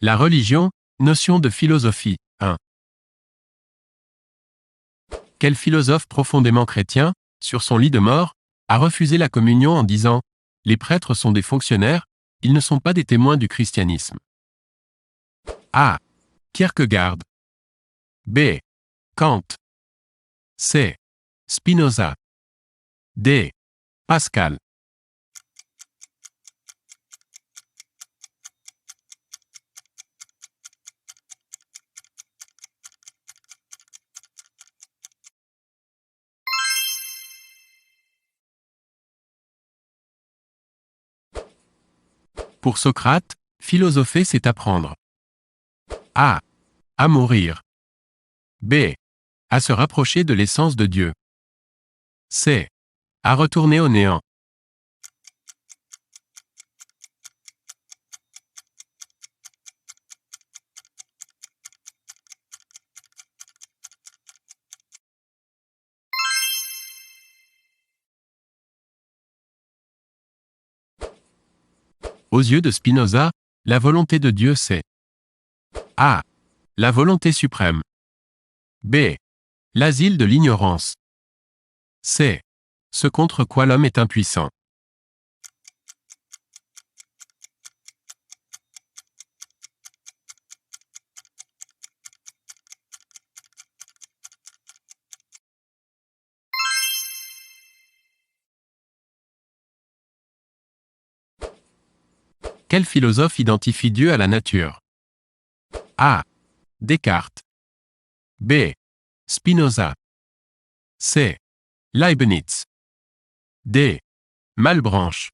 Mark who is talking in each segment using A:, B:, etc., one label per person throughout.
A: La religion, notion de philosophie. 1. Quel philosophe profondément chrétien, sur son lit de mort, a refusé la communion en disant « Les prêtres sont des fonctionnaires, ils ne sont pas des témoins du christianisme ». A. Kierkegaard. B. Kant. C. Spinoza. D. Pascal. Pour Socrate, philosopher c'est apprendre. A. À mourir. B. À se rapprocher de l'essence de Dieu. C. À retourner au néant. Aux yeux de Spinoza, la volonté de Dieu c'est A. La volonté suprême. B. L'asile de l'ignorance. C. Ce contre quoi l'homme est impuissant. Quel philosophe identifie Dieu à la nature? A. Descartes. B. Spinoza. C. Leibniz. D. Malebranche.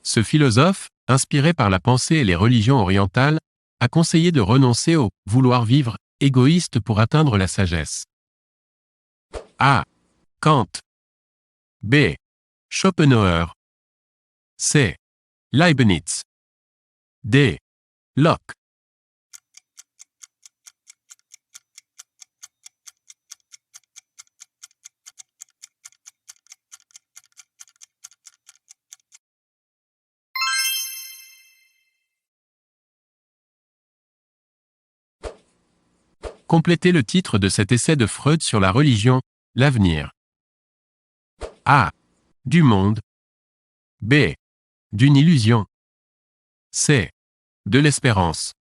A: Ce philosophe, inspiré par la pensée et les religions orientales, a conseillé de renoncer au « vouloir vivre » égoïste pour atteindre la sagesse. A. Kant. B. Schopenhauer. C. Leibniz. D. Locke. Complétez le titre de cet essai de Freud sur la religion, l'avenir. A. Du monde. B. D'une illusion. C. De l'espérance.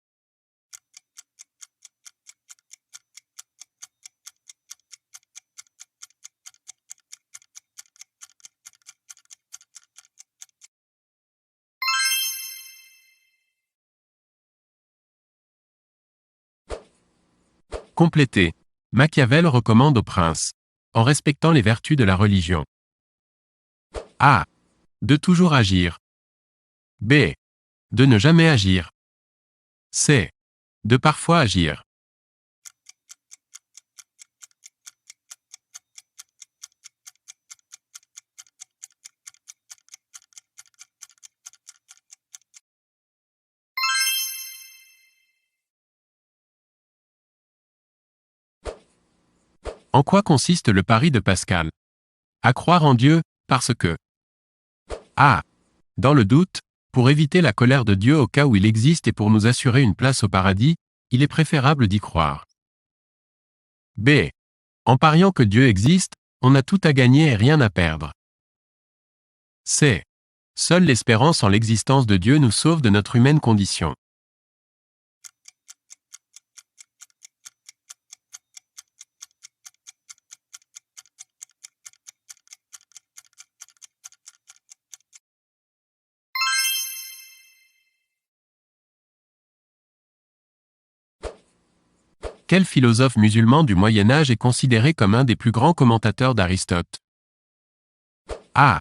A: Complétez. Machiavel recommande au prince, en respectant les vertus de la religion. A. De toujours agir. B. De ne jamais agir. C. De parfois agir. En quoi consiste le pari de Pascal? À croire en Dieu, parce que A. Dans le doute, pour éviter la colère de Dieu au cas où il existe et pour nous assurer une place au paradis, il est préférable d'y croire. B. En pariant que Dieu existe, on a tout à gagner et rien à perdre. C. Seule l'espérance en l'existence de Dieu nous sauve de notre humaine condition. Quel philosophe musulman du Moyen Âge est considéré comme un des plus grands commentateurs d'Aristote? A.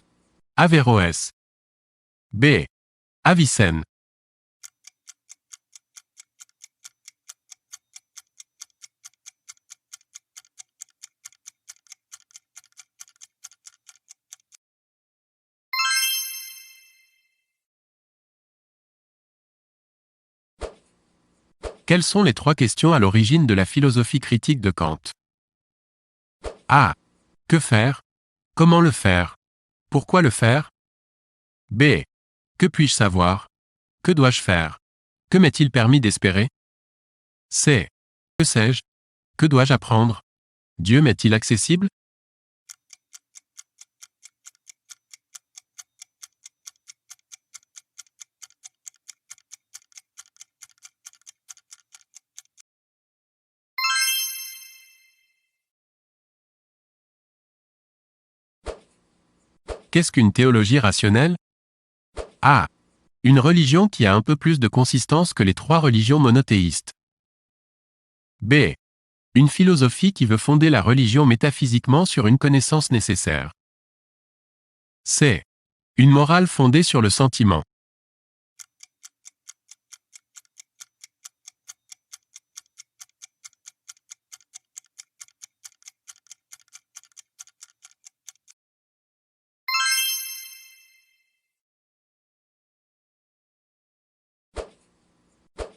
A: Averroès. B. Avicenne. Quelles sont les 3 questions à l'origine de la philosophie critique de Kant? A. Que faire? Comment le faire? Pourquoi le faire? B. Que puis-je savoir? Que dois-je faire? Que m'est-il permis d'espérer? C. Que sais-je? Que dois-je apprendre? Dieu m'est-il accessible? Qu'est-ce qu'une théologie rationnelle? A. Une religion qui a un peu plus de consistance que les 3 religions monothéistes. B. Une philosophie qui veut fonder la religion métaphysiquement sur une connaissance nécessaire. C. Une morale fondée sur le sentiment.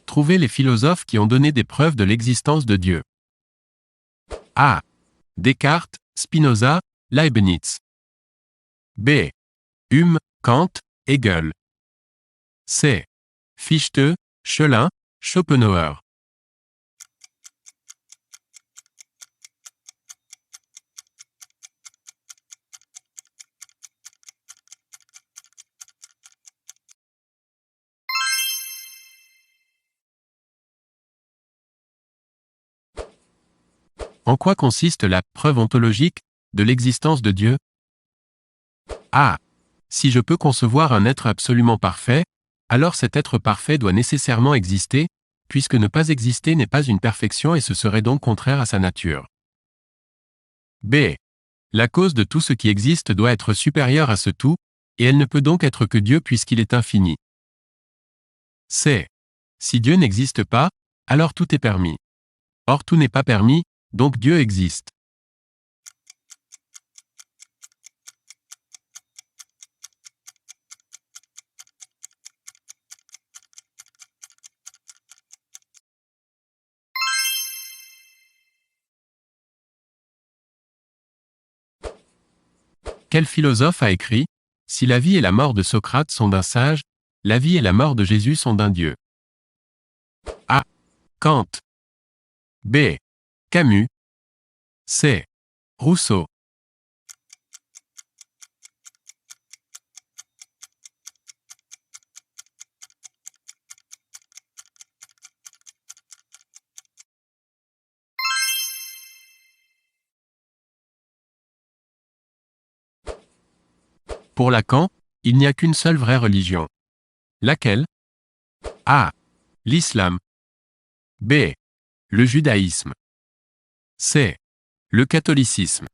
A: Trouvez les philosophes qui ont donné des preuves de l'existence de Dieu. A. Descartes, Spinoza, Leibniz. B. Hume, Kant, Hegel. C. Fichte, Schelin, Schopenhauer. En quoi consiste la preuve ontologique de l'existence de Dieu? A. Si je peux concevoir un être absolument parfait, alors cet être parfait doit nécessairement exister, puisque ne pas exister n'est pas une perfection et ce serait donc contraire à sa nature. B. La cause de tout ce qui existe doit être supérieure à ce tout, et elle ne peut donc être que Dieu puisqu'il est infini. C. Si Dieu n'existe pas, alors tout est permis. Or tout n'est pas permis, donc Dieu existe. Quel philosophe a écrit « Si la vie et la mort de Socrate sont d'un sage, la vie et la mort de Jésus sont d'un Dieu ». A. Kant. B. Camus. C. Rousseau. Pour Lacan, il n'y a qu'une seule vraie religion. Laquelle? A. L'islam. B. Le judaïsme. C. Le catholicisme.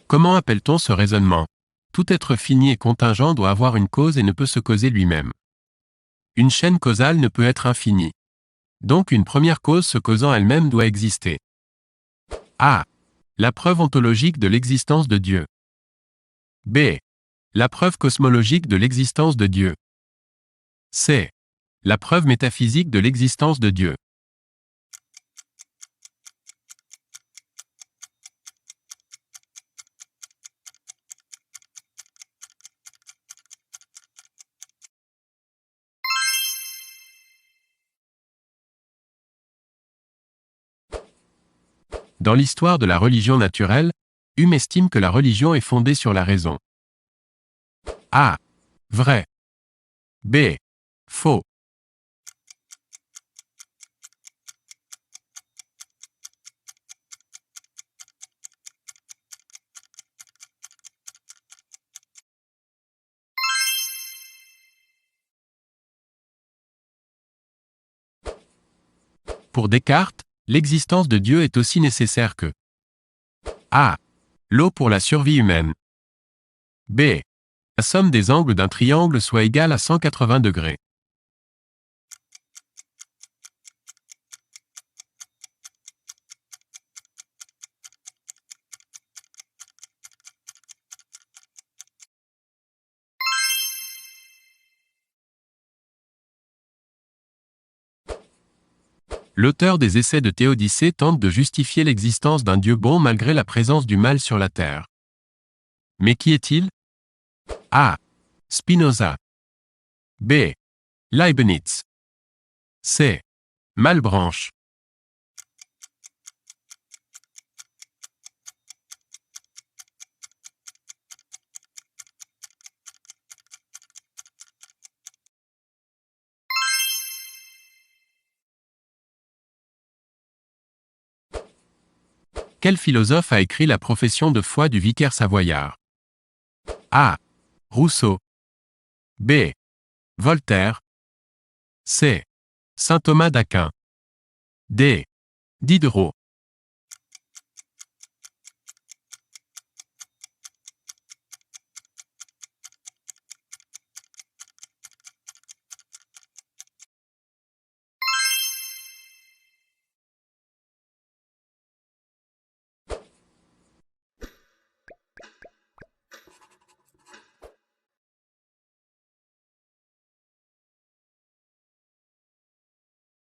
A: Comment appelle-t-on ce raisonnement? Tout être fini et contingent doit avoir une cause et ne peut se causer lui-même. Une chaîne causale ne peut être infinie. Donc une première cause se causant elle-même doit exister. A. La preuve ontologique de l'existence de Dieu. B. La preuve cosmologique de l'existence de Dieu. C. La preuve métaphysique de l'existence de Dieu. Dans l'histoire de la religion naturelle, Hume estime que la religion est fondée sur la raison. A. Vrai. B. Faux. Pour Descartes, l'existence de Dieu est aussi nécessaire que A. L'eau pour la survie humaine. B. La somme des angles d'un triangle soit égale à 180 degrés. L'auteur des Essais de Théodicée tente de justifier l'existence d'un Dieu bon malgré la présence du mal sur la terre. Mais qui est-il? A. Spinoza. B. Leibniz. C. Malebranche. Quel philosophe a écrit la profession de foi du vicaire savoyard? A. Rousseau. B. Voltaire. C. Saint Thomas d'Aquin. D. Diderot.